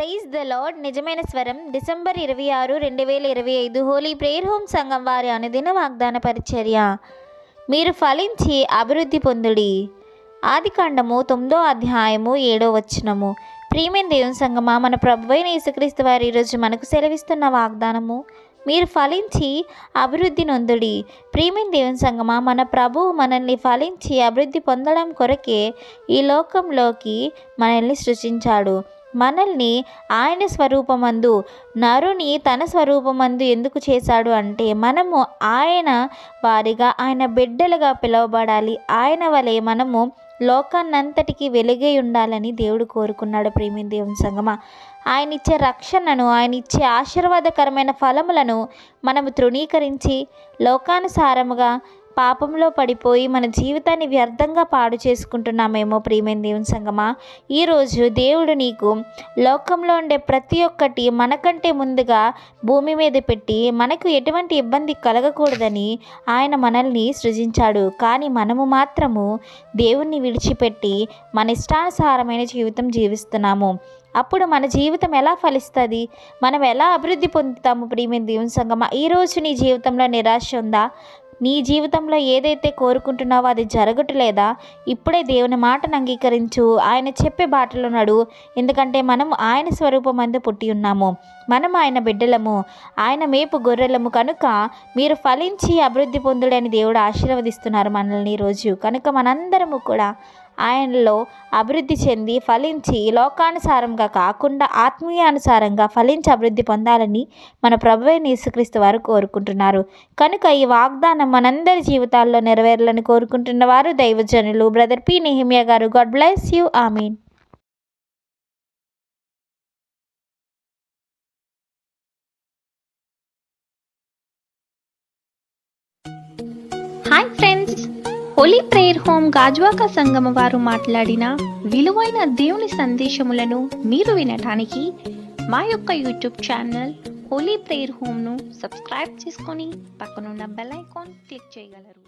Praise the lord. నిజమైన స్వరం December 26, 2025 Holi prayer home సంఘం వారి అనుదిన వాగ్దాన పరిచర్య. మీరు ఫలించి అభివృద్ధి పొందుడి. ఆదికాండము 9వ అధ్యాయము 7వ వచనము. ప్రియమైన దేవుని సంఘమా, మన ప్రభువైన యేసుక్రీస్తు వారు ఈరోజు మనకు సెలవిస్తున్న వాగ్దానము, మీరు ఫలించి అభివృద్ధి నొందుడి. ప్రియమైన దేవుని సంఘమా, మన ప్రభువు మనల్ని ఫలించి అభివృద్ధి పొందడం కొరకే ఈ లోకంలోకి మనల్ని సృష్టించాడు. మనల్ని ఆయన స్వరూపమందు, నరుని తన స్వరూపమందు ఎందుకు చేశాడు అంటే, మనము ఆయన వారిగా, ఆయన బిడ్డలుగా పిలువబడాలి. ఆయన వలె మనము లోకాన్నంతటికీ వెలుగై ఉండాలని దేవుడు కోరుకున్నాడు. ప్రియమైన దేవుని సంగమా, ఆయన ఇచ్చే రక్షణను, ఆయన ఇచ్చే ఆశీర్వాదకరమైన ఫలములను మనము తృణీకరించి లోకానుసారముగా పాపంలో పడిపోయి మన జీవితాన్ని వ్యర్థంగా పాడు చేసుకుంటున్నామేమో. ప్రియమైన దేవుని సంగమా, ఈరోజు దేవుడు నీకు లోకంలో ఉండే ప్రతి ఒక్కటి మనకంటే ముందుగా భూమి మీద పెట్టి మనకు ఎటువంటి ఇబ్బంది కలగకూడదని ఆయన మనల్ని సృజించాడు. కానీ మనము మాత్రము దేవుణ్ణి విడిచిపెట్టి మన ఇష్టానుసారమైన జీవితం జీవిస్తున్నాము. అప్పుడు మన జీవితం ఎలా ఫలిస్తుంది? మనం ఎలా అభివృద్ధి పొందుతాము? ప్రియమైన దేవుని సంగమా, ఈరోజు నీ జీవితంలో నిరాశ ఉందా? నీ జీవితంలో ఏదైతే కోరుకుంటున్నావో అది జరగట్లేదా? ఇప్పుడే దేవుని మాటను అంగీకరించు. ఆయన చెప్పే బాటలో నడు. ఎందుకంటే మనం ఆయన స్వరూపమందు పుట్టి ఉన్నాము. మనం ఆయన బిడ్డలము, ఆయన మేపు గొర్రెలము. కనుక మీరు ఫలించి అభివృద్ధి పొందుడని దేవుడు ఆశీర్వదిస్తున్నారు మనల్ని ఈరోజు. కనుక మనందరము కూడా ఆయనలో అభివృద్ధి చెంది ఫలించి లోకానుసారంగా కాకుండా ఆత్మీయానుసారంగా ఫలించి అభివృద్ధి పొందాలని మన ప్రభువైన యేసుక్రీస్తు వారు కోరుకుంటున్నారు. కనుక ఈ వాగ్దానం మనందరి జీవితాల్లో నెరవేరాలని కోరుకుంటున్న వారు దైవజనులు బ్రదర్ పి. నెహెమియా గారు. God bless you. ఆమీన్. Hi friends, holy prayer home Gajuwaka సంగమ వారు మాట్లాడిన విలువైన దేవుని సందేశములను మీరు వినటానికి మా యొక్క యూట్యూబ్ ఛానల్ హోలీ ప్రేయర్ హోమ్ను సబ్స్క్రైబ్ చేసుకొని పక్కనున్న బెల్ ఐకాన్ క్లిక్ చేయగలరు.